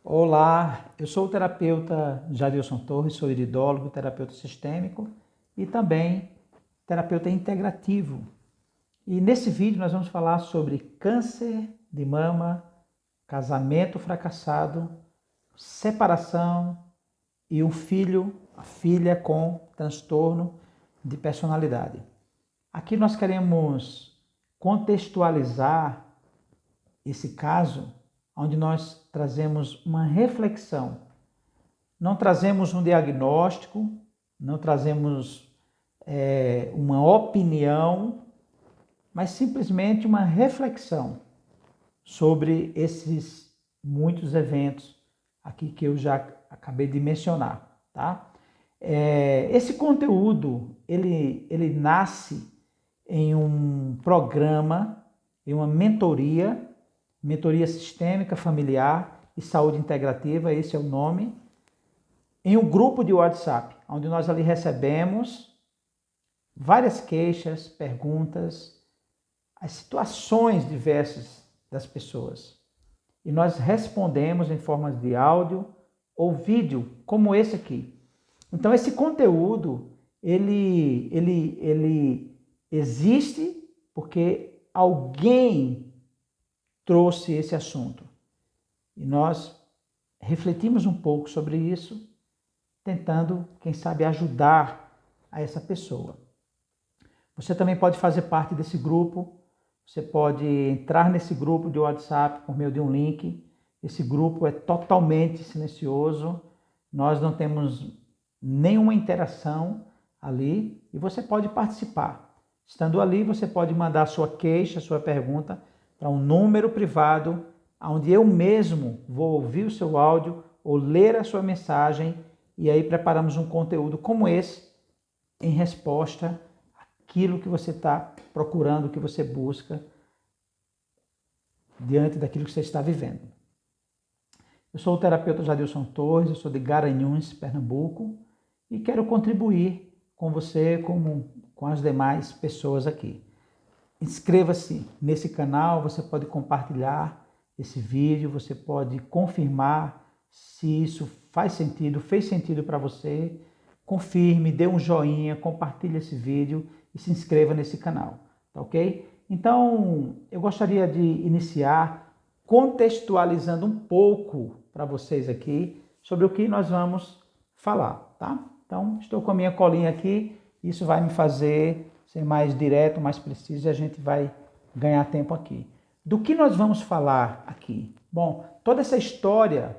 Olá, eu sou o terapeuta Jadilson Torres, sou iridólogo, terapeuta sistêmico e também terapeuta integrativo. E nesse vídeo nós vamos falar sobre câncer de mama, casamento fracassado, separação e um filho, a filha com transtorno de personalidade. Aqui nós queremos contextualizar esse caso onde nós trazemos uma reflexão. Não trazemos um diagnóstico, não trazemos uma opinião, mas simplesmente uma reflexão sobre esses muitos eventos aqui que eu já acabei de mencionar, tá? Esse conteúdo, ele nasce em um programa, em uma mentoria sistêmica, familiar e saúde integrativa, esse é o nome, em um grupo de WhatsApp, onde nós ali recebemos várias queixas, perguntas, as situações diversas das pessoas. E nós respondemos em formas de áudio ou vídeo, como esse aqui. Então esse conteúdo, ele existe porque alguém trouxe esse assunto. E nós refletimos um pouco sobre isso, tentando, quem sabe, ajudar a essa pessoa. Você também pode fazer parte desse grupo, você pode entrar nesse grupo de WhatsApp por meio de um link. Esse grupo é totalmente silencioso, nós não temos nenhuma interação ali e você pode participar. Estando ali, você pode mandar sua queixa, sua pergunta para um número privado, onde eu mesmo vou ouvir o seu áudio ou ler a sua mensagem e aí preparamos um conteúdo como esse em resposta àquilo que você está procurando, que você busca diante daquilo que você está vivendo. Eu sou o terapeuta Jadilson Torres, eu sou de Garanhuns, Pernambuco e quero contribuir com você, com as demais pessoas aqui. Inscreva-se nesse canal, você pode compartilhar esse vídeo, você pode confirmar se isso fez sentido para você. Confirme, dê um joinha, compartilhe esse vídeo e se inscreva nesse canal, tá ok? Então, eu gostaria de iniciar contextualizando um pouco para vocês aqui sobre o que nós vamos falar, tá? Então, estou com a minha colinha aqui, isso vai me fazer ser mais direto, mais preciso e a gente vai ganhar tempo aqui. Do que nós vamos falar aqui? Bom, toda essa história,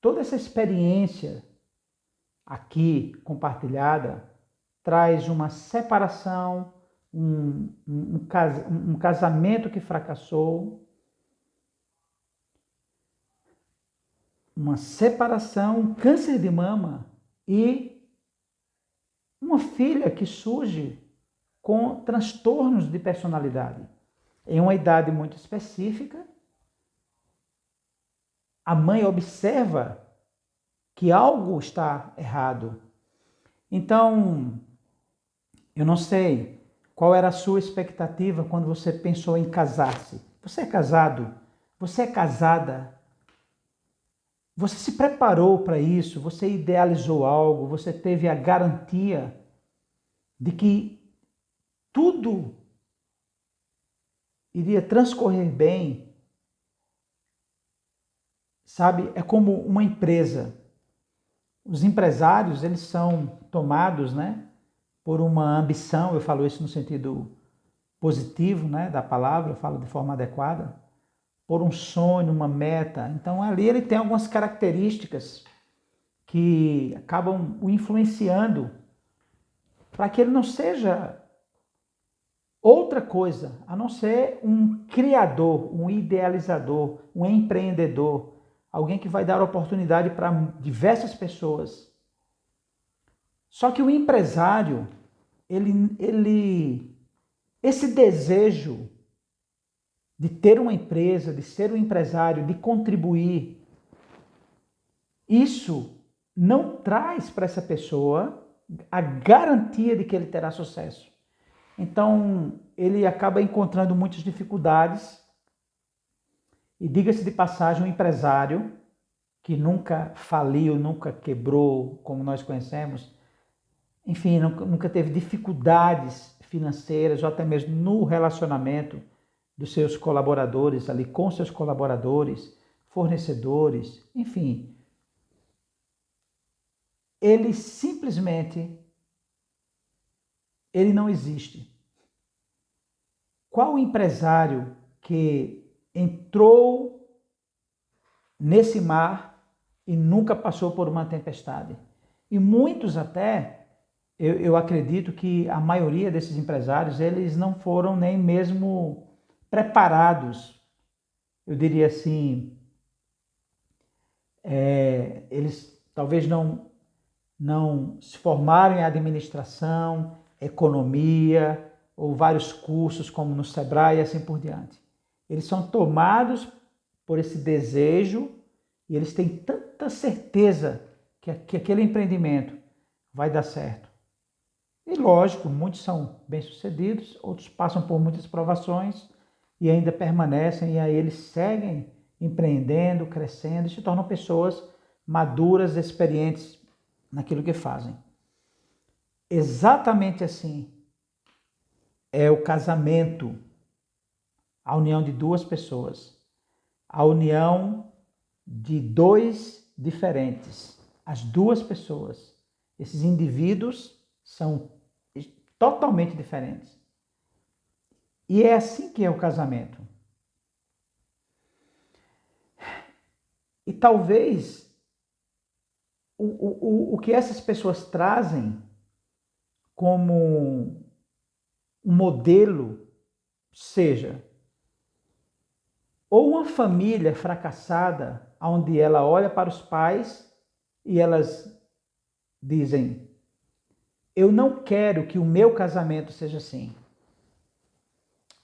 toda essa experiência aqui compartilhada traz uma separação, um casamento que fracassou, uma separação, um câncer de mama e uma filha que surge com transtornos de personalidade. Em uma idade muito específica, a mãe observa que algo está errado. Então, eu não sei qual era a sua expectativa quando você pensou em casar-se. Você é casado? Você é casada? Você se preparou para isso? Você idealizou algo? Você teve a garantia de que tudo iria transcorrer bem? Sabe, é como uma empresa. Os empresários, eles são tomados, né, por uma ambição, eu falo isso no sentido positivo, né, da palavra, eu falo de forma adequada, por um sonho, uma meta. Então ali ele tem algumas características que acabam o influenciando para que ele não seja outra coisa, a não ser um criador, um idealizador, um empreendedor, alguém que vai dar oportunidade para diversas pessoas. Só que o empresário, esse desejo de ter uma empresa, de ser um empresário, de contribuir, isso não traz para essa pessoa a garantia de que ele terá sucesso. Então, ele acaba encontrando muitas dificuldades E diga-se de passagem, um empresário que nunca faliu, nunca quebrou, como nós conhecemos, enfim, nunca teve dificuldades financeiras ou até mesmo no relacionamento dos seus colaboradores, ali com seus colaboradores, fornecedores, enfim. Ele simplesmente, ele não existe. Qual empresário que entrou nesse mar e nunca passou por uma tempestade? E muitos até, eu acredito que a maioria desses empresários, eles não foram nem mesmo preparados, eu diria assim, eles talvez não se formaram em administração, economia, ou vários cursos como no Sebrae e assim por diante. Eles são tomados por esse desejo e eles têm tanta certeza que aquele empreendimento vai dar certo. E lógico, muitos são bem-sucedidos, outros passam por muitas provações e ainda permanecem, e aí eles seguem empreendendo, crescendo e se tornam pessoas maduras, experientes naquilo que fazem. Exatamente assim é o casamento, a união de duas pessoas, a união de dois diferentes, as duas pessoas. Esses indivíduos são totalmente diferentes. E é assim que é o casamento. E talvez o que essas pessoas trazem como um modelo seja ou uma família fracassada, onde ela olha para os pais e elas dizem: eu não quero que o meu casamento seja assim.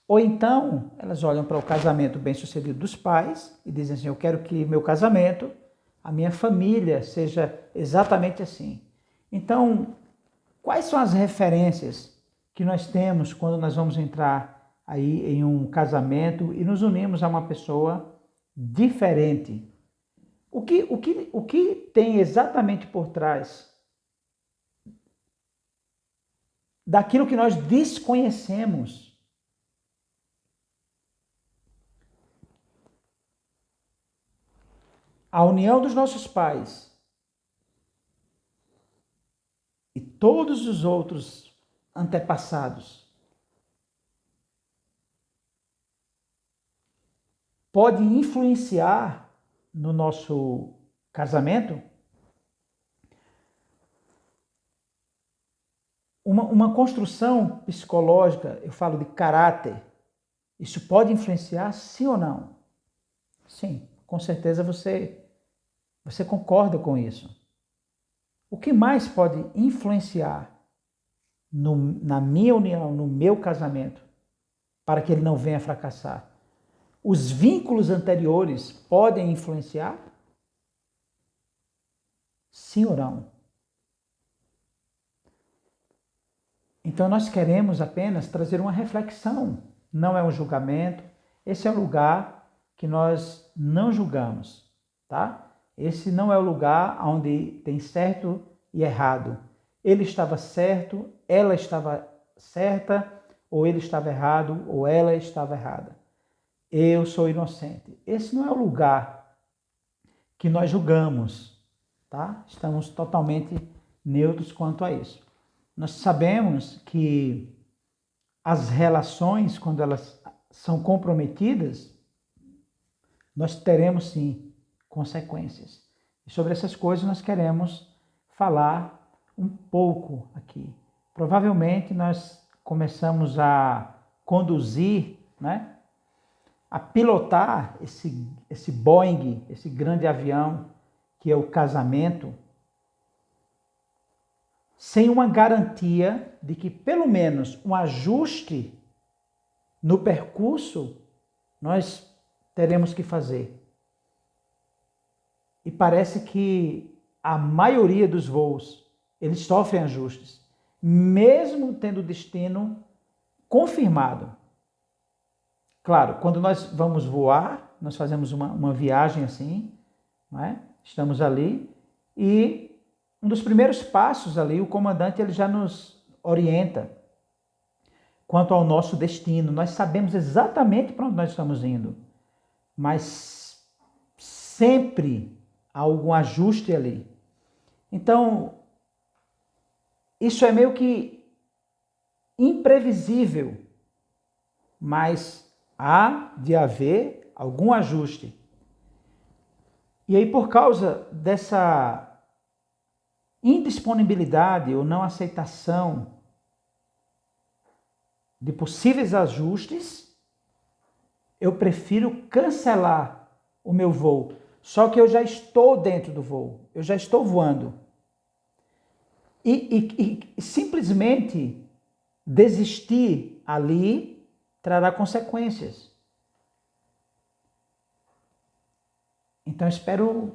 Ou então, elas olham para o casamento bem-sucedido dos pais e dizem assim: eu quero que meu casamento, a minha família, seja exatamente assim. Então, quais são as referências que nós temos quando nós vamos entrar aí em um casamento e nos unimos a uma pessoa diferente? O que tem exatamente por trás daquilo que nós desconhecemos? A união dos nossos pais e todos os outros antepassados pode influenciar no nosso casamento? Uma construção psicológica, eu falo de caráter, isso pode influenciar, sim ou não? Sim, com certeza você concorda com isso. O que mais pode influenciar na minha união, no meu casamento, para que ele não venha a fracassar? Os vínculos anteriores podem influenciar? Sim ou não? Então nós queremos apenas trazer uma reflexão, não é um julgamento. Esse é o lugar que nós não julgamos, tá? Esse não é o lugar onde tem certo e errado. Ele estava certo, ela estava certa, ou ele estava errado, ou ela estava errada. Eu sou inocente. Esse não é o lugar que nós julgamos, tá? Estamos totalmente neutros quanto a isso. Nós sabemos que as relações, quando elas são comprometidas, nós teremos sim consequências. E sobre essas coisas nós queremos falar um pouco aqui. Provavelmente nós começamos a conduzir, né, a pilotar esse Boeing, esse grande avião que é o casamento, sem uma garantia de que pelo menos um ajuste no percurso nós teremos que fazer. E parece que a maioria dos voos, eles sofrem ajustes, mesmo tendo o destino confirmado. Claro, quando nós vamos voar, nós fazemos uma viagem assim, não é? Estamos ali e um dos primeiros passos ali, o comandante ele já nos orienta quanto ao nosso destino. Nós sabemos exatamente para onde nós estamos indo, mas sempre há algum ajuste ali. Então, isso é meio que imprevisível, mas há de haver algum ajuste. E aí, por causa dessa indisponibilidade ou não aceitação de possíveis ajustes, eu prefiro cancelar o meu voo. Só que eu já estou dentro do voo, eu já estou voando. E simplesmente desistir ali trará consequências. Então, espero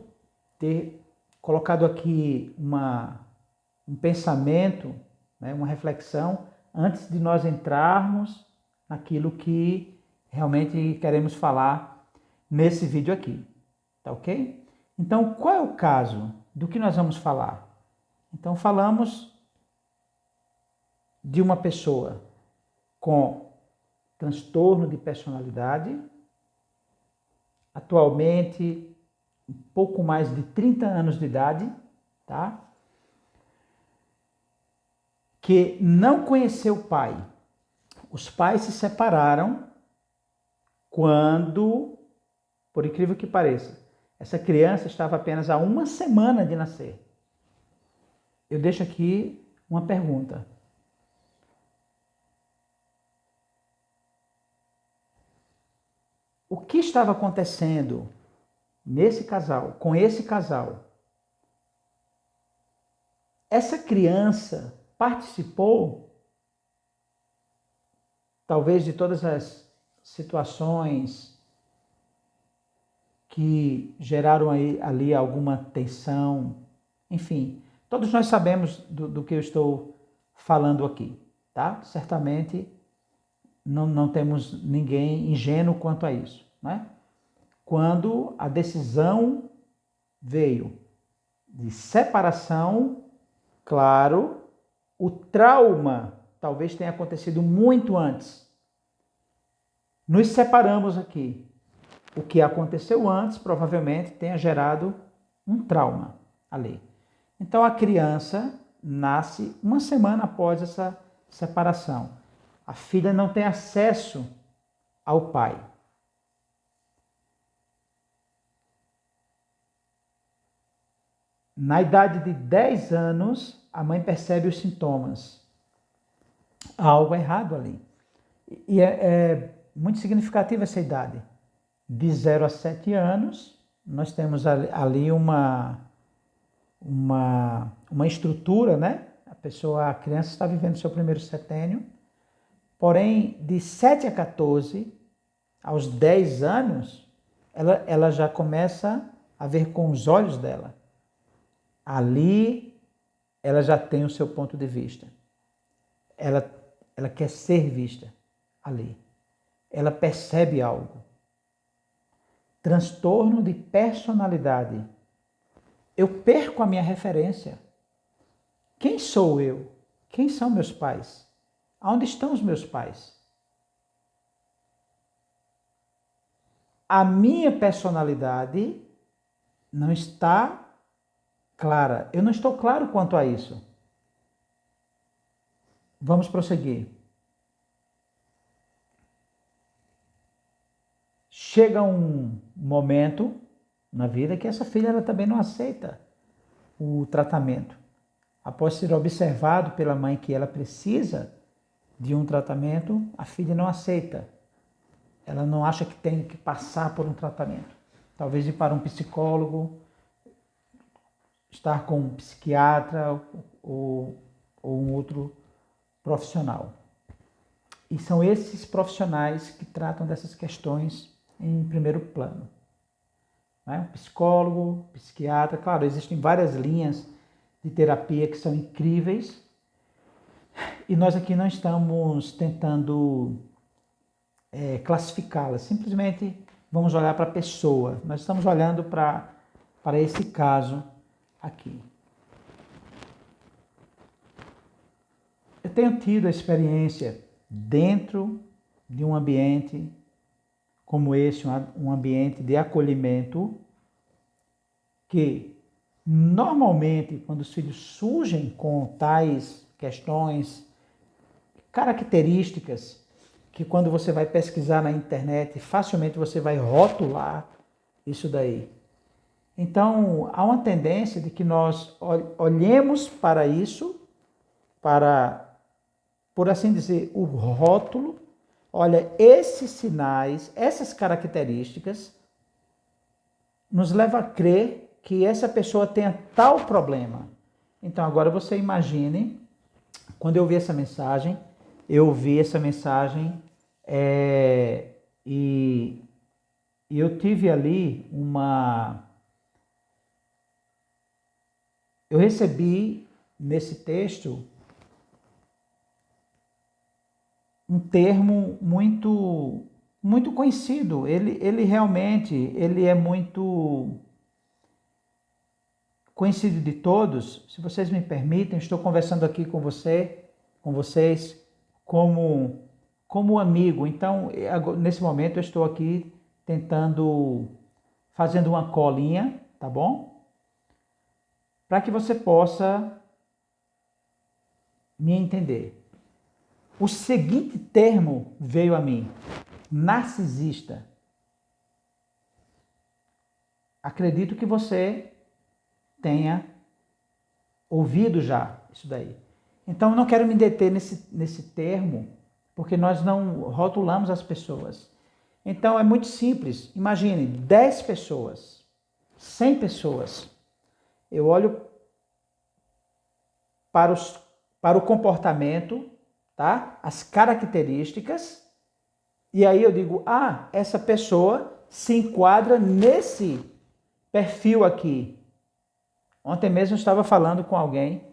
ter colocado aqui um pensamento, né, uma reflexão, antes de nós entrarmos naquilo que realmente queremos falar nesse vídeo aqui. Tá ok? Então, qual é o caso do que nós vamos falar? Então, falamos de uma pessoa com transtorno de personalidade, atualmente um pouco mais de 30 anos de idade, tá? Que não conheceu o pai. Os pais se separaram quando, por incrível que pareça, essa criança estava apenas há uma semana de nascer. Eu deixo aqui uma pergunta. O que estava acontecendo nesse casal, com esse casal? Essa criança participou, talvez, de todas as situações que geraram ali alguma tensão, enfim. Todos nós sabemos do que eu estou falando aqui, tá? Certamente não temos ninguém ingênuo quanto a isso, né? Quando a decisão veio de separação, claro, o trauma talvez tenha acontecido muito antes. Nos separamos aqui. O que aconteceu antes provavelmente tenha gerado um trauma ali. Então a criança nasce uma semana após essa separação. A filha não tem acesso ao pai. Na idade de 10 anos, a mãe percebe os sintomas. Há algo errado ali. E é muito significativa essa idade. De 0 a 7 anos, nós temos ali uma estrutura, né? A criança está vivendo seu primeiro setênio. Porém, de 7 a 14, aos 10 anos, ela já começa a ver com os olhos dela. Ali, ela já tem o seu ponto de vista. Ela quer ser vista ali. Ela percebe algo. Transtorno de personalidade. Eu perco a minha referência. Quem sou eu? Quem são meus pais? Aonde estão os meus pais? A minha personalidade não está clara. Eu não estou claro quanto a isso. Vamos prosseguir. Chega um momento na vida que essa filha ela também não aceita o tratamento. Após ser observado pela mãe que ela precisa de um tratamento, a filha não aceita. Ela não acha que tem que passar por um tratamento. Talvez ir para um psicólogo, estar com um psiquiatra ou um outro profissional. E são esses profissionais que tratam dessas questões em primeiro plano. Né? Psicólogo, psiquiatra, claro, existem várias linhas de terapia que são incríveis e nós aqui não estamos tentando classificá-las, simplesmente vamos olhar para a pessoa. Nós estamos olhando para esse caso aqui. Eu tenho tido a experiência dentro de um ambiente como esse, um ambiente de acolhimento, que normalmente quando os filhos surgem com tais questões, características, que quando você vai pesquisar na internet, facilmente você vai rotular isso daí. Então, há uma tendência de que nós olhemos para isso, para, por assim dizer, o rótulo. Olha, esses sinais, essas características, nos leva a crer que essa pessoa tenha tal problema. Então, agora você imagine, quando eu vi essa mensagem, e eu tive ali eu recebi nesse texto um termo muito conhecido. Ele realmente é muito conhecido de todos. Se vocês me permitem, estou conversando aqui com vocês, como amigo. Então, nesse momento eu estou aqui fazendo uma colinha, tá bom? Para que você possa me entender. O seguinte termo veio a mim: narcisista. Acredito que você tenha ouvido já isso daí. Então, eu não quero me deter nesse termo, porque nós não rotulamos as pessoas. Então, é muito simples. Imagine 10 pessoas, 100 pessoas. Eu olho para o comportamento, tá? As características, e aí eu digo, essa pessoa se enquadra nesse perfil aqui. Ontem mesmo eu estava falando com alguém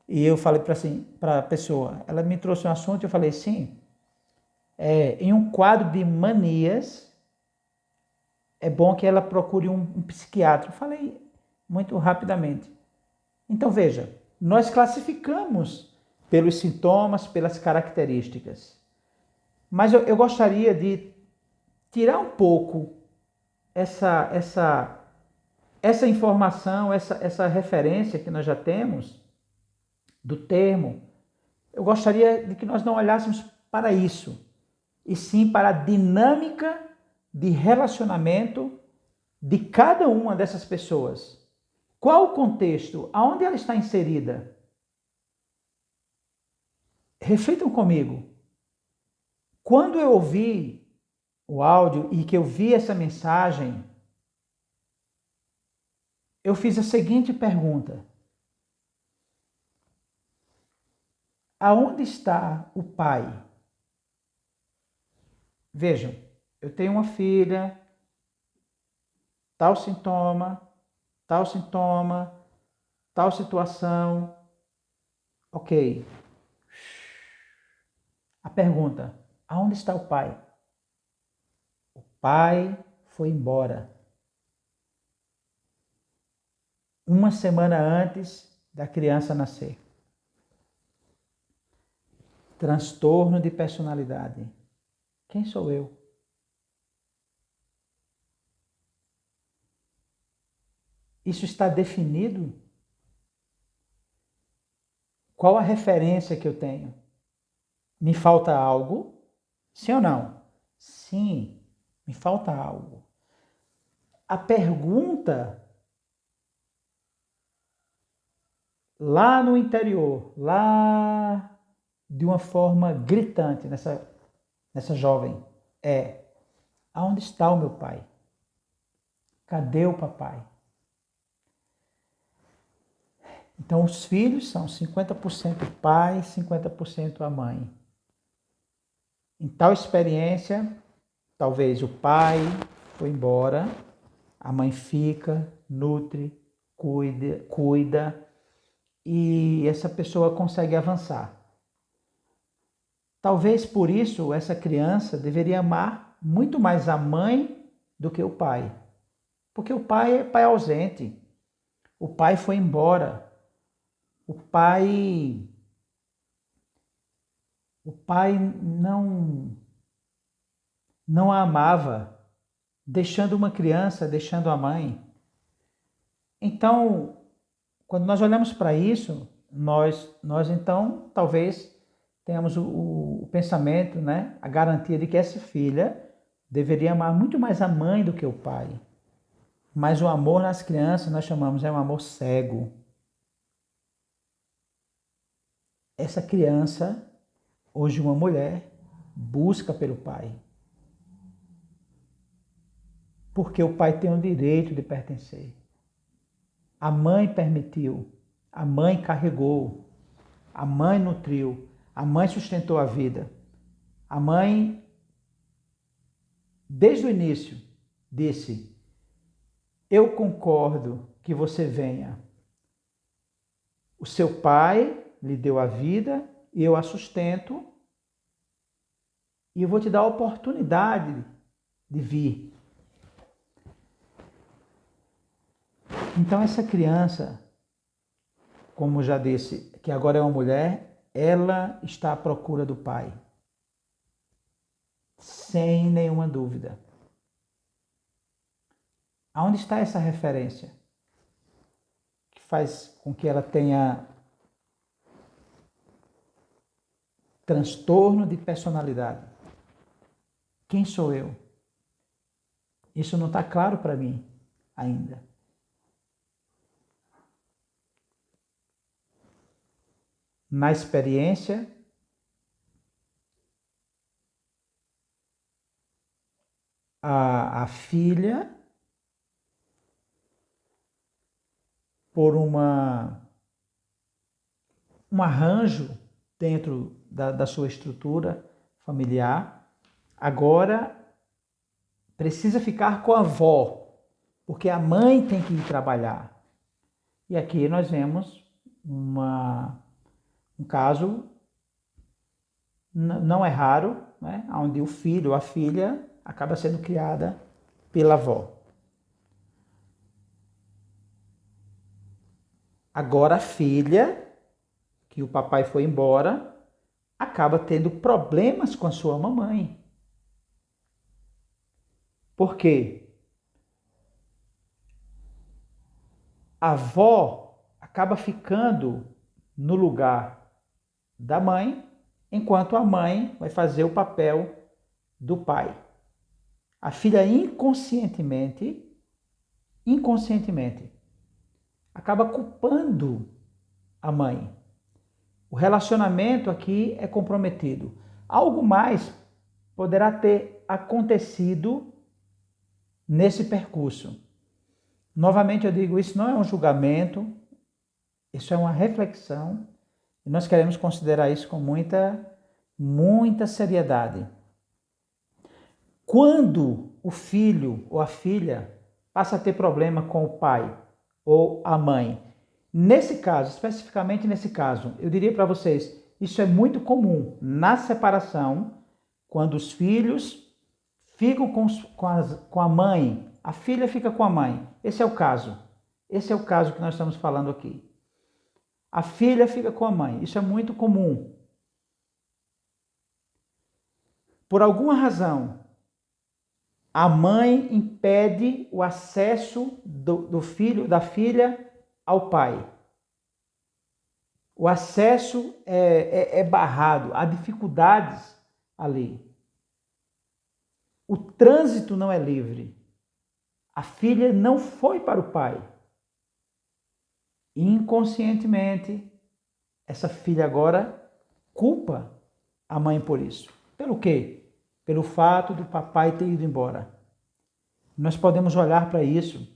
e eu falei para a pessoa, ela me trouxe um assunto e eu falei, sim, em um quadro de manias, é bom que ela procure um psiquiatra. Eu falei muito rapidamente. Então veja, nós classificamos pelos sintomas, pelas características. Mas eu gostaria de tirar um pouco essa informação, essa referência que nós já temos do termo. Eu gostaria de que nós não olhássemos para isso, e sim para a dinâmica de relacionamento de cada uma dessas pessoas. Qual o contexto? Aonde ela está inserida? Reflitam comigo. Quando eu ouvi o áudio e que eu vi essa mensagem, eu fiz a seguinte pergunta: aonde está o pai? Vejam, eu tenho uma filha, tal sintoma, tal sintoma, tal situação. Ok. A pergunta: aonde está o pai? O pai foi embora. Uma semana antes da criança nascer. Transtorno de personalidade. Quem sou eu? Isso está definido? Qual a referência que eu tenho? Me falta algo? Sim ou não? Sim, me falta algo. A pergunta lá no interior, lá de uma forma gritante nessa jovem é: aonde está o meu pai? Cadê o papai? Então, os filhos são 50% pai, 50% a mãe. Em tal experiência, talvez o pai foi embora, a mãe fica, nutre, cuida e essa pessoa consegue avançar. Talvez por isso essa criança deveria amar muito mais a mãe do que o pai. Porque o pai é pai ausente. O pai foi embora. O pai não a amava, deixando uma criança, deixando a mãe. Então, quando nós olhamos para isso, nós então talvez tenhamos o pensamento, né, a garantia de que essa filha deveria amar muito mais a mãe do que o pai. Mas o amor nas crianças nós chamamos é um amor cego. Essa criança, hoje uma mulher, busca pelo pai. Porque o pai tem o direito de pertencer. A mãe permitiu, a mãe carregou, a mãe nutriu, a mãe sustentou a vida. A mãe, desde o início, disse: eu concordo que você venha. O seu pai lhe deu a vida e eu a sustento e eu vou te dar a oportunidade de vir. Então essa criança, como já disse, que agora é uma mulher, ela está à procura do pai. Sem nenhuma dúvida. Aonde está essa referência? Que faz com que ela tenha transtorno de personalidade. Quem sou eu? Isso não está claro para mim ainda. Na experiência, a filha, por um arranjo dentro da sua estrutura familiar, agora precisa ficar com a avó, porque a mãe tem que ir trabalhar. E aqui nós vemos um caso, não é raro, né, onde o filho ou a filha acaba sendo criada pela avó. Agora a filha, que o papai foi embora, acaba tendo problemas com a sua mamãe. Por quê? A avó acaba ficando no lugar da mãe, enquanto a mãe vai fazer o papel do pai. A filha inconscientemente, acaba culpando a mãe. O relacionamento aqui é comprometido. Algo mais poderá ter acontecido nesse percurso. Novamente eu digo, isso não é um julgamento, isso é uma reflexão, e nós queremos considerar isso com muita seriedade. Quando o filho ou a filha passa a ter problema com o pai ou a mãe, nesse caso, especificamente nesse caso, eu diria para vocês, isso é muito comum na separação, quando os filhos ficam com a mãe, a filha fica com a mãe. Esse é o caso. Esse é o caso que nós estamos falando aqui. A filha fica com a mãe. Isso é muito comum. Por alguma razão, a mãe impede o acesso do filho, da filha ao pai. O acesso é barrado, há dificuldades ali. O trânsito não é livre. A filha não foi para o pai. Inconscientemente, essa filha agora culpa a mãe por isso. Pelo quê? Pelo fato do papai ter ido embora. Nós podemos olhar para isso.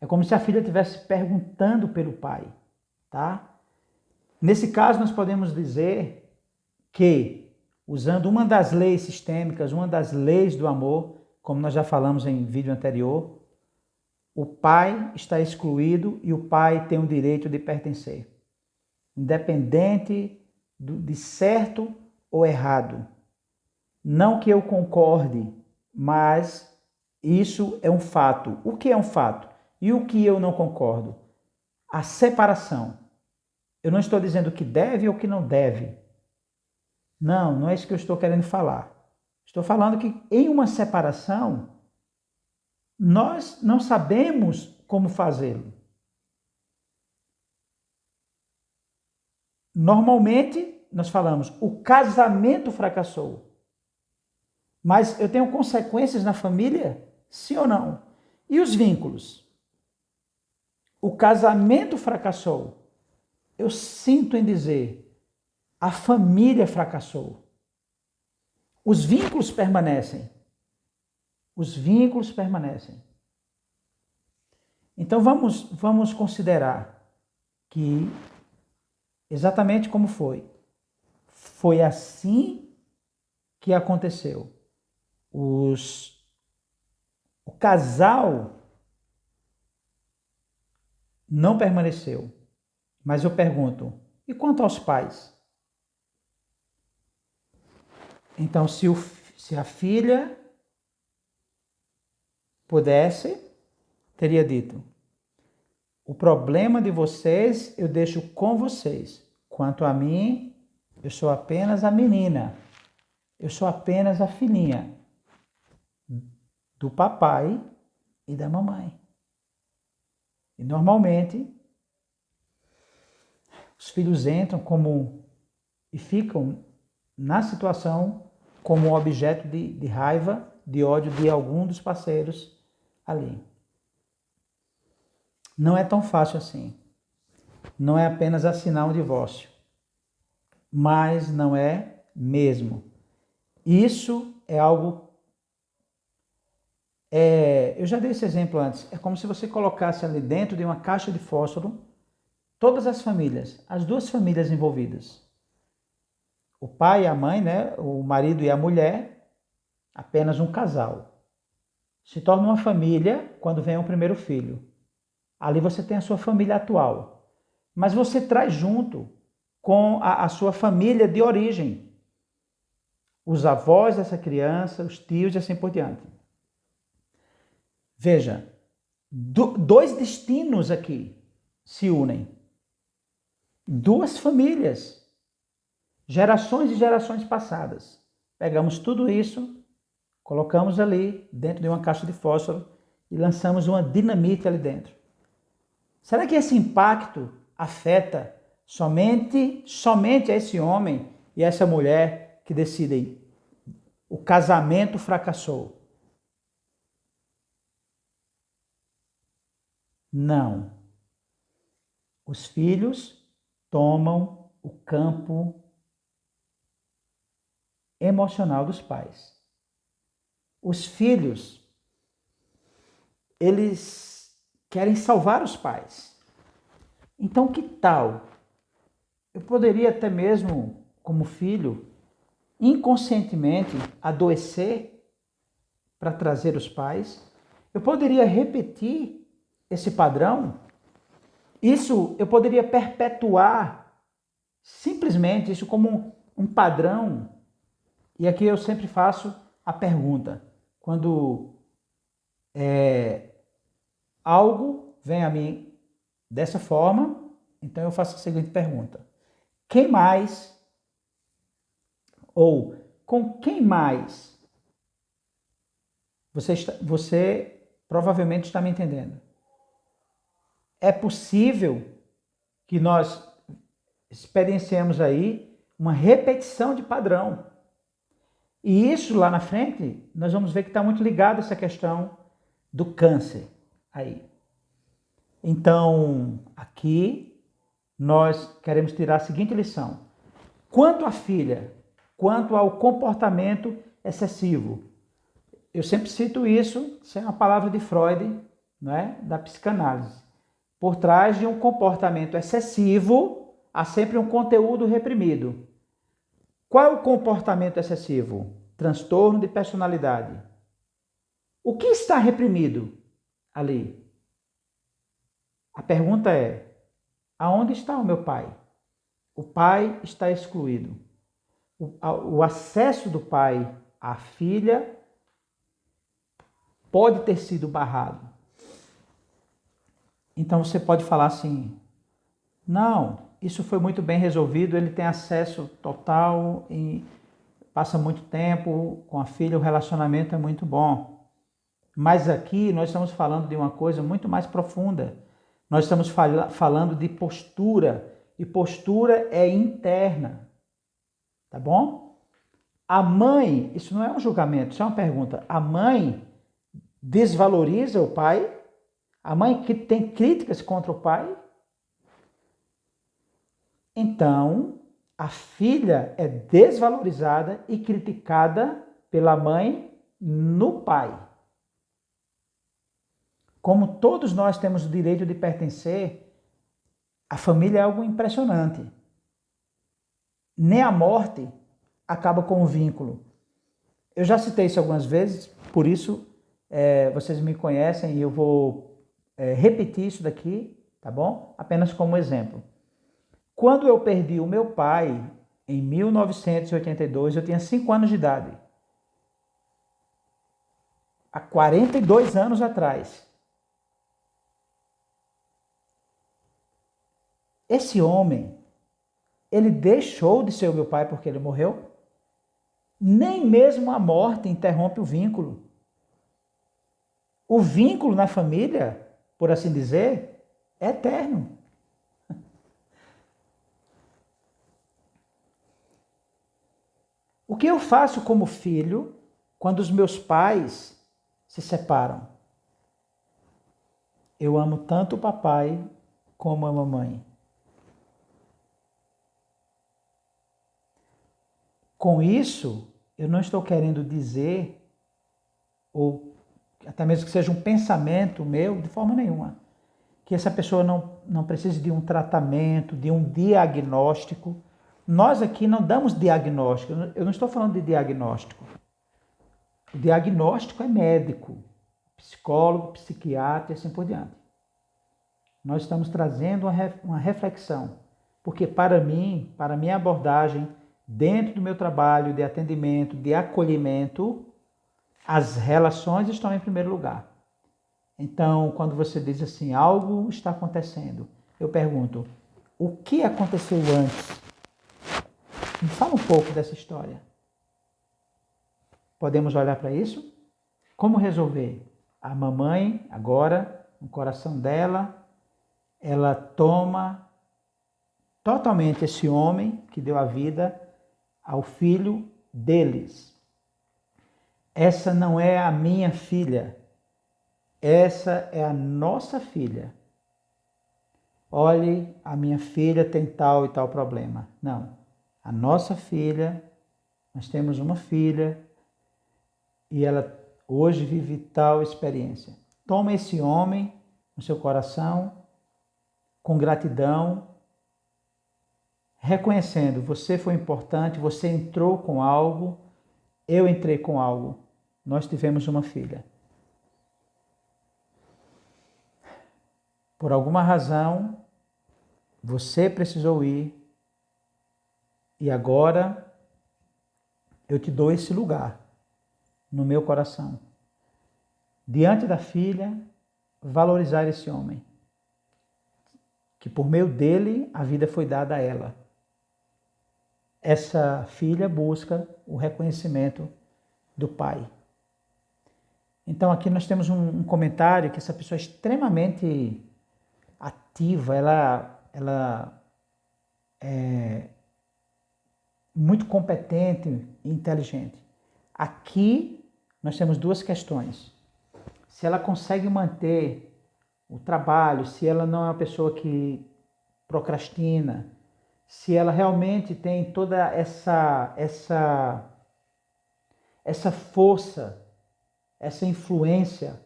É como se a filha estivesse perguntando pelo pai, tá? Nesse caso, nós podemos dizer que, usando uma das leis sistêmicas, uma das leis do amor, como nós já falamos em vídeo anterior, o pai está excluído e o pai tem o direito de pertencer. Independente de certo ou errado. Não que eu concorde, mas Isso é um fato. O que é um fato? E o que eu não concordo? A separação. Eu não estou dizendo que deve ou que não deve. Não, não é isso que eu estou querendo falar. Estou falando que em uma separação, nós não sabemos como fazê-lo. Normalmente, nós falamos, o casamento fracassou. Mas eu tenho consequências na família? Sim ou não? E os vínculos? O casamento fracassou. Eu sinto em dizer, a família fracassou. Os vínculos permanecem. Os vínculos permanecem. Então vamos considerar que exatamente como foi. Foi assim que aconteceu. O casal não permaneceu. Mas eu pergunto, e quanto aos pais? Então, se a filha pudesse, teria dito, o problema de vocês eu deixo com vocês. Quanto a mim, eu sou apenas a menina. Eu sou apenas a filhinha do papai e da mamãe. E normalmente, os filhos entram e ficam na situação como objeto de raiva, de ódio de algum dos parceiros ali. Não é tão fácil assim. Não é apenas assinar um divórcio, mas não é mesmo. Isso é algo... eu já dei esse exemplo antes. É como se você colocasse ali dentro de uma caixa de fósforo todas as famílias, as duas famílias envolvidas. O pai e a mãe, né? O marido e a mulher, apenas um casal. Se torna uma família quando vem o primeiro filho. Ali você tem a sua família atual. Mas você traz junto com a sua família de origem. Os avós dessa criança, os tios e assim por diante. Veja, dois destinos aqui se unem. Duas famílias. Gerações e gerações passadas. Pegamos tudo isso, colocamos ali dentro de uma caixa de fósforo e lançamos uma dinamite ali dentro. Será que esse impacto afeta somente esse homem e essa mulher que decidem o casamento fracassou? Não. Os filhos tomam o campo emocional dos pais. Os filhos, eles querem salvar os pais. Então, que tal? Eu poderia até mesmo, como filho, inconscientemente adoecer para trazer os pais. Eu poderia repetir esse padrão. Isso eu poderia perpetuar simplesmente isso como um padrão. E aqui eu sempre faço a pergunta. Quando algo vem a mim dessa forma, então eu faço a seguinte pergunta. Quem mais ou com quem mais você provavelmente está me entendendo? É possível que nós experienciemos aí uma repetição de padrão. E isso lá na frente, nós vamos ver que está muito ligado a essa questão do câncer aí. Então, aqui nós queremos tirar a seguinte lição. Quanto à filha, quanto ao comportamento excessivo, eu sempre cito isso, isso é uma palavra de Freud, não é? Da psicanálise. Por trás de um comportamento excessivo, há sempre um conteúdo reprimido. Qual é o comportamento excessivo? Transtorno de personalidade. O que está reprimido ali? A pergunta é, aonde está o meu pai? O pai está excluído. O acesso do pai à filha pode ter sido barrado. Então você pode falar assim, não, isso foi muito bem resolvido, ele tem acesso total e passa muito tempo com a filha, o relacionamento é muito bom. Mas aqui nós estamos falando de uma coisa muito mais profunda. Nós estamos falando de postura, e postura é interna, tá bom? A mãe, isso não é um julgamento, isso é uma pergunta. A mãe desvaloriza o pai? A mãe que tem críticas contra o pai? Então, a filha é desvalorizada e criticada pela mãe no pai. Como todos nós temos o direito de pertencer, a família é algo impressionante. Nem a morte acaba com o vínculo. Eu já citei isso algumas vezes, por isso vocês me conhecem e eu vou repetir isso daqui, tá bom? Apenas como exemplo. Quando eu perdi o meu pai, em 1982, eu tinha 5 anos de idade. Há 42 anos atrás. Esse homem, ele deixou de ser o meu pai porque ele morreu? Nem mesmo a morte interrompe o vínculo. O vínculo na família, por assim dizer, é eterno. O que eu faço como filho quando os meus pais se separam? Eu amo tanto o papai como a mamãe. Com isso, eu não estou querendo dizer, ou até mesmo que seja um pensamento meu, de forma nenhuma, que essa pessoa não precise de um tratamento, de um diagnóstico. Nós aqui não damos diagnóstico, eu não estou falando de diagnóstico. O diagnóstico é médico, psicólogo, psiquiatra e assim por diante. Nós estamos trazendo uma reflexão, porque para mim, para a minha abordagem, dentro do meu trabalho de atendimento, de acolhimento, as relações estão em primeiro lugar. Então, quando você diz assim, algo está acontecendo, eu pergunto, o que aconteceu antes? Me fala um pouco dessa história. Podemos olhar para isso? Como resolver? A mamãe, agora, no coração dela, ela toma totalmente esse homem que deu a vida ao filho deles. Essa não é a minha filha, essa é a nossa filha. Olhe, a minha filha tem tal e tal problema. Não, a nossa filha, nós temos uma filha e ela hoje vive tal experiência. Toma esse homem no seu coração, com gratidão, reconhecendo, você foi importante, você entrou com algo, eu entrei com algo, nós tivemos uma filha. Por alguma razão, você precisou ir e agora eu te dou esse lugar no meu coração. Diante da filha, valorizar esse homem, que por meio dele a vida foi dada a ela. Essa filha busca o reconhecimento do pai. Então aqui nós temos um comentário que essa pessoa é extremamente ativa, ela é muito competente e inteligente. Aqui nós temos duas questões. Se ela consegue manter o trabalho, se ela não é uma pessoa que procrastina, se ela realmente tem toda essa força, essa influência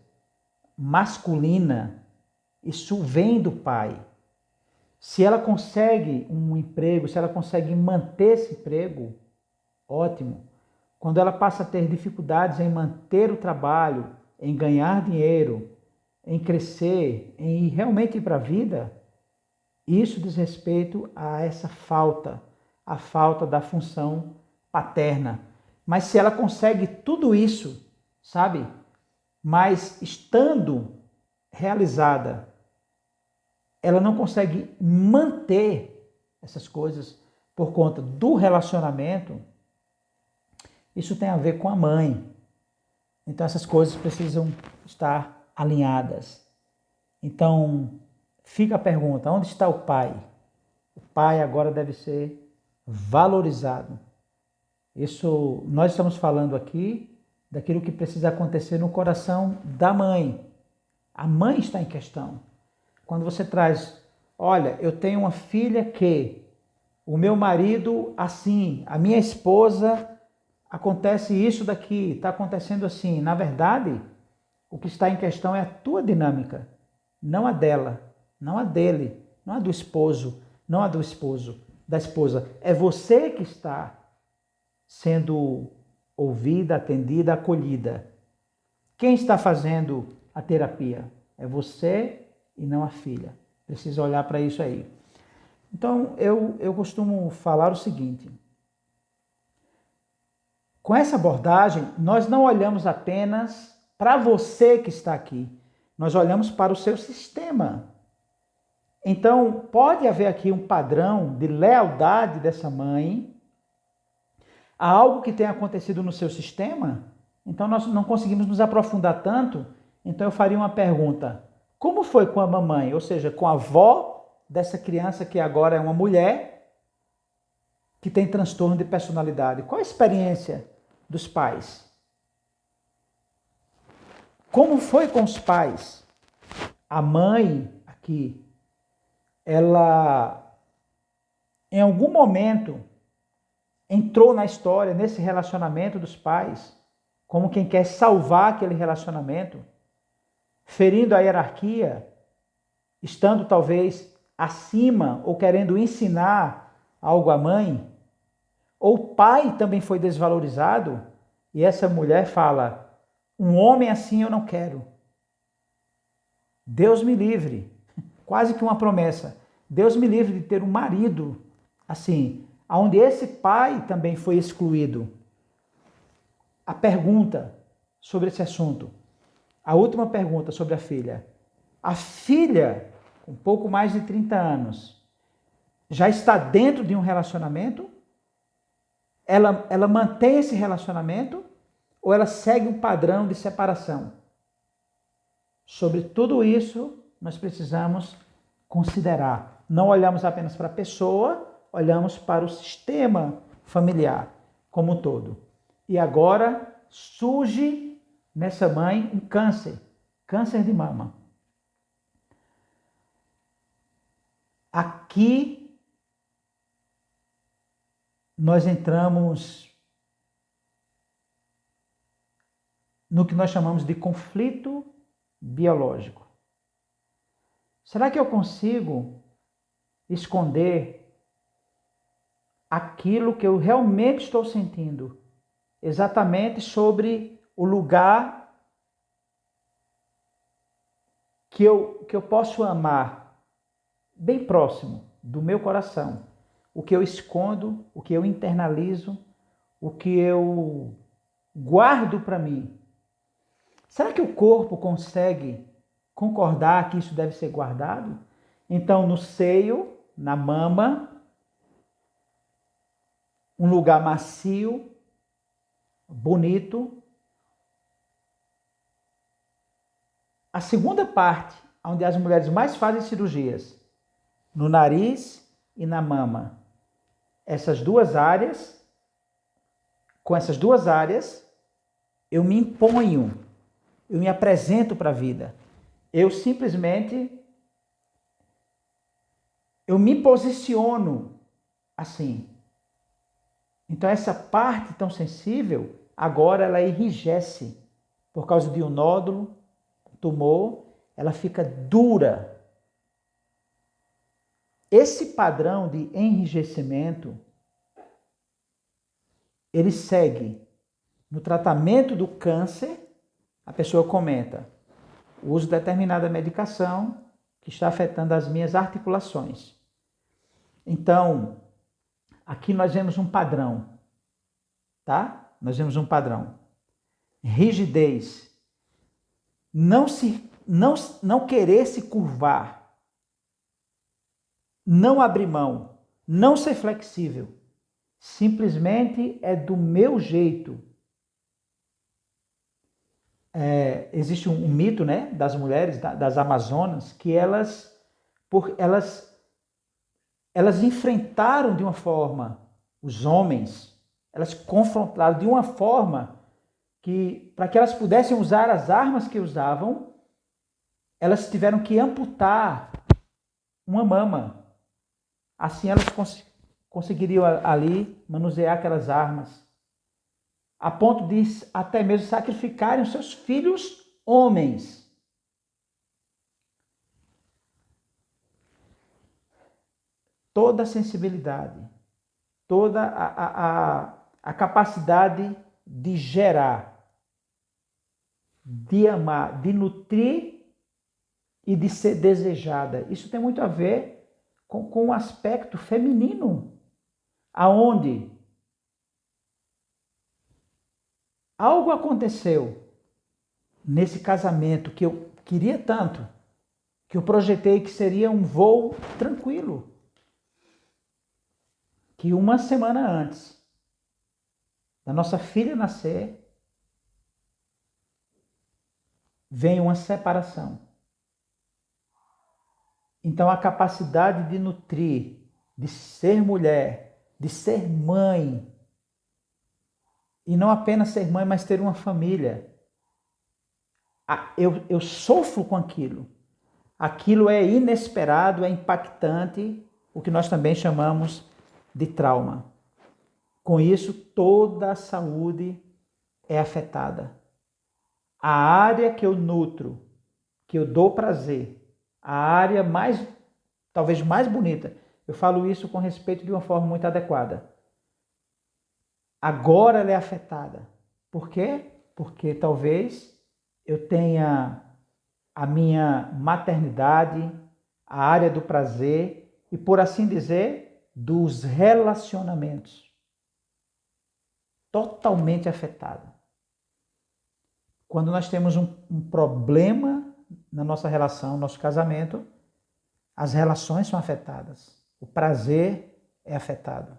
masculina, isso vem do pai. Se ela consegue um emprego, se ela consegue manter esse emprego, ótimo. Quando ela passa a ter dificuldades em manter o trabalho, em ganhar dinheiro, em crescer, em realmente ir para a vida, isso diz respeito a essa falta, a falta da função paterna. Mas se ela consegue tudo isso, sabe? mas estando realizada, ela não consegue manter essas coisas por conta do relacionamento, isso tem a ver com a mãe. Então essas coisas precisam estar alinhadas. Então fica a pergunta, onde está o pai? O pai agora deve ser valorizado. Isso nós estamos falando aqui daquilo que precisa acontecer no coração da mãe. A mãe está em questão. Quando você traz, olha, eu tenho uma filha que o meu marido assim, a minha esposa acontece isso daqui, está acontecendo assim. Na verdade, o que está em questão é a tua dinâmica, não a dela, não a dele, não a do esposo, não a do esposo, da esposa. É você que está sendo ouvida, atendida, acolhida. Quem está fazendo a terapia? É você e não a filha. Precisa olhar para isso aí. Então, eu costumo falar o seguinte. Com essa abordagem, nós não olhamos apenas para você que está aqui. Nós olhamos para o seu sistema. Então, pode haver aqui um padrão de lealdade dessa mãe a algo que tenha acontecido no seu sistema. Então, nós não conseguimos nos aprofundar tanto. Então, eu faria uma pergunta. Como foi com a mamãe? Ou seja, com a avó dessa criança que agora é uma mulher que tem transtorno de personalidade. Qual a experiência dos pais? Como foi com os pais? A mãe aqui, ela em algum momento entrou na história, nesse relacionamento dos pais, como quem quer salvar aquele relacionamento, ferindo a hierarquia, estando talvez acima ou querendo ensinar algo à mãe, ou o pai também foi desvalorizado e essa mulher fala, um homem assim eu não quero. Deus me livre, quase que uma promessa, Deus me livre de ter um marido assim, onde esse pai também foi excluído. A pergunta sobre esse assunto, a última pergunta sobre a filha. A filha, com pouco mais de 30 anos, já está dentro de um relacionamento? Ela mantém esse relacionamento ou ela segue um padrão de separação? Sobre tudo isso, nós precisamos considerar. Não olhamos apenas para a pessoa, olhamos para o sistema familiar como um todo. E agora surge nessa mãe um câncer de mama. Aqui nós entramos no que nós chamamos de conflito biológico. Será que eu consigo esconder aquilo que eu realmente estou sentindo, exatamente sobre o lugar que eu posso amar, bem próximo do meu coração, o que eu escondo, o que eu internalizo, o que eu guardo para mim? Será que o corpo consegue concordar que isso deve ser guardado? Então, no seio, na mama, um lugar macio, bonito. A segunda parte, onde as mulheres mais fazem cirurgias, no nariz e na mama. Essas duas áreas, com essas duas áreas, eu me imponho, eu me apresento para a vida. Eu simplesmente, eu me posiciono assim. Então essa parte tão sensível, agora ela enrijece por causa de um nódulo, tumor, ela fica dura. Esse padrão de enrijecimento, ele segue no tratamento do câncer. A pessoa comenta, uso determinada medicação que está afetando as minhas articulações. Então, aqui nós vemos um padrão, tá? Nós vemos um padrão. Rigidez. não querer se curvar, não abrir mão, não ser flexível. Simplesmente é do meu jeito. Existe um mito, né, das mulheres, das Amazonas, que elas enfrentaram de uma forma os homens, elas confrontaram de uma forma que, para que elas pudessem usar as armas que usavam, elas tiveram que amputar uma mama. Assim elas conseguiriam ali manusear aquelas armas, a ponto de até mesmo sacrificarem os seus filhos homens. Toda a sensibilidade, toda a capacidade de gerar, de amar, de nutrir e de ser desejada. Isso tem muito a ver com o aspecto feminino, aonde algo aconteceu nesse casamento que eu queria tanto, que eu projetei que seria um voo tranquilo, que uma semana antes da nossa filha nascer, vem uma separação. Então a capacidade de nutrir, de ser mulher, de ser mãe, e não apenas ser mãe, mas ter uma família. Eu sofro com aquilo. Aquilo é inesperado, é impactante, o que nós também chamamos de trauma. Com isso, toda a saúde é afetada. A área que eu nutro, que eu dou prazer, a área talvez mais bonita, eu falo isso com respeito de uma forma muito adequada. Agora ela é afetada. Por quê? Porque talvez eu tenha a minha maternidade, a área do prazer e, por assim dizer, dos relacionamentos totalmente afetada. Quando nós temos um problema na nossa relação, no nosso casamento, as relações são afetadas. O prazer é afetado.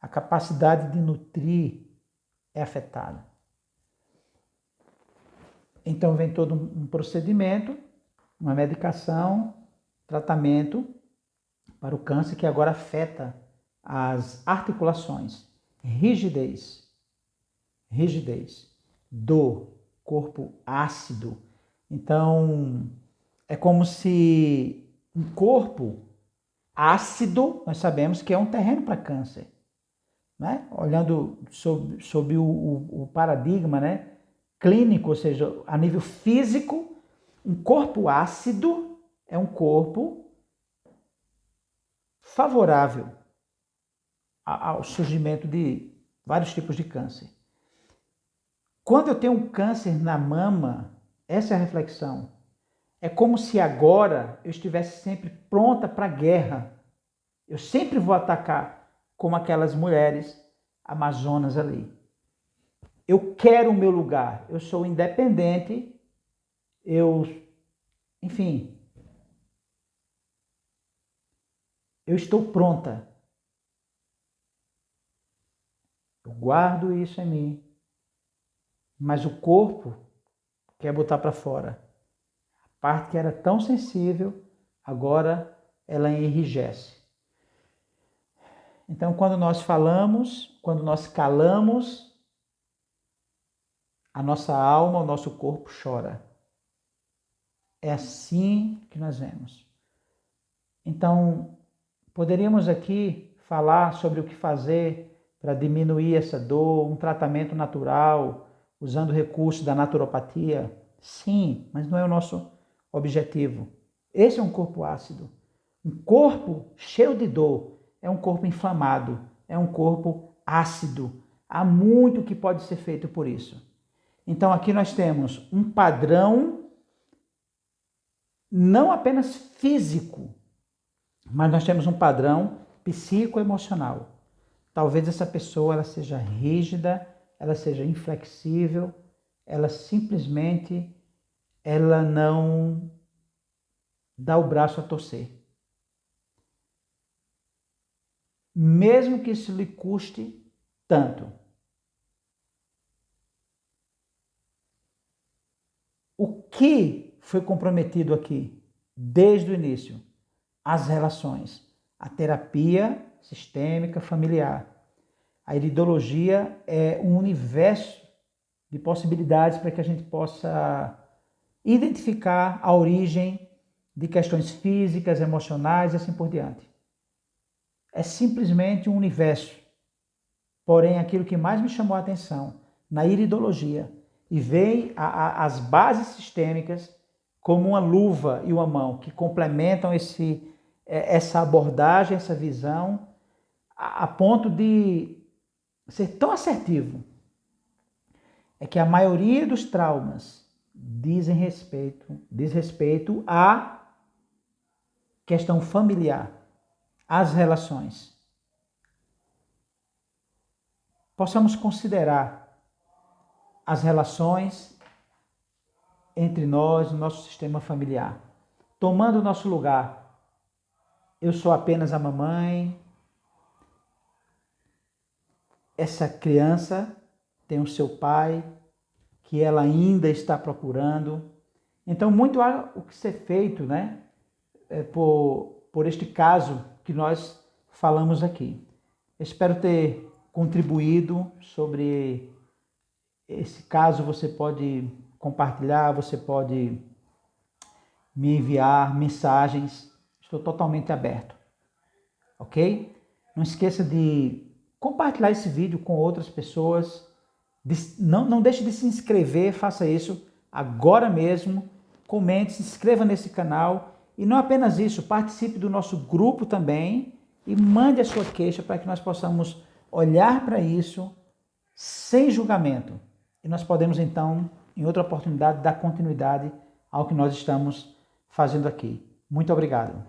A capacidade de nutrir é afetada. Então vem todo um procedimento, uma medicação, tratamento para o câncer que agora afeta as articulações, rigidez, dor, corpo ácido. Então é como se um corpo ácido, nós sabemos que é um terreno para câncer, né? Olhando sob o paradigma, né, clínico, ou seja, a nível físico, um corpo ácido é um corpo favorável ao surgimento de vários tipos de câncer. Quando eu tenho um câncer na mama, essa é a reflexão. É como se agora eu estivesse sempre pronta para a guerra. Eu sempre vou atacar, como aquelas mulheres amazonas ali. Eu quero o meu lugar, eu sou independente, enfim, eu estou pronta. Eu guardo isso em mim, mas o corpo quer botar para fora. A parte que era tão sensível, agora ela enrijece. Então, quando nós falamos, quando nós calamos, a nossa alma, o nosso corpo chora. É assim que nós vemos. Então, poderíamos aqui falar sobre o que fazer para diminuir essa dor, um tratamento natural, usando recursos da naturopatia? Sim, mas não é o nosso objetivo. Esse é um corpo ácido. Um corpo cheio de dor é um corpo inflamado, é um corpo ácido. Há muito que pode ser feito por isso. Então aqui nós temos um padrão não apenas físico, mas nós temos um padrão psicoemocional. Talvez essa pessoa ela seja rígida, ela seja inflexível, ela simplesmente ela não dá o braço a torcer. Mesmo que isso lhe custe tanto. O que foi comprometido aqui, desde o início? As relações, a terapia sistêmica familiar. A iridologia é um universo de possibilidades para que a gente possa identificar a origem de questões físicas, emocionais e assim por diante. É simplesmente um universo. Porém, aquilo que mais me chamou a atenção na iridologia e veem as bases sistêmicas como uma luva e uma mão que complementam essa abordagem, essa visão, a ponto de ser tão assertivo, é que a maioria dos traumas diz respeito à questão familiar, às relações. Possamos considerar as relações entre nós, o nosso sistema familiar, tomando o nosso lugar. Eu sou apenas a mamãe, essa criança tem o seu pai, que ela ainda está procurando. Então, muito há o que ser feito, né? Por este caso que nós falamos aqui. Espero ter contribuído sobre esse caso. Você pode compartilhar, você pode me enviar mensagens. Estou totalmente aberto, ok? Não esqueça de compartilhar esse vídeo com outras pessoas. Não deixe de se inscrever, faça isso agora mesmo. Comente, se inscreva nesse canal. E não apenas isso, participe do nosso grupo também e mande a sua queixa para que nós possamos olhar para isso sem julgamento. E nós podemos então, em outra oportunidade, dar continuidade ao que nós estamos fazendo aqui. Muito obrigado.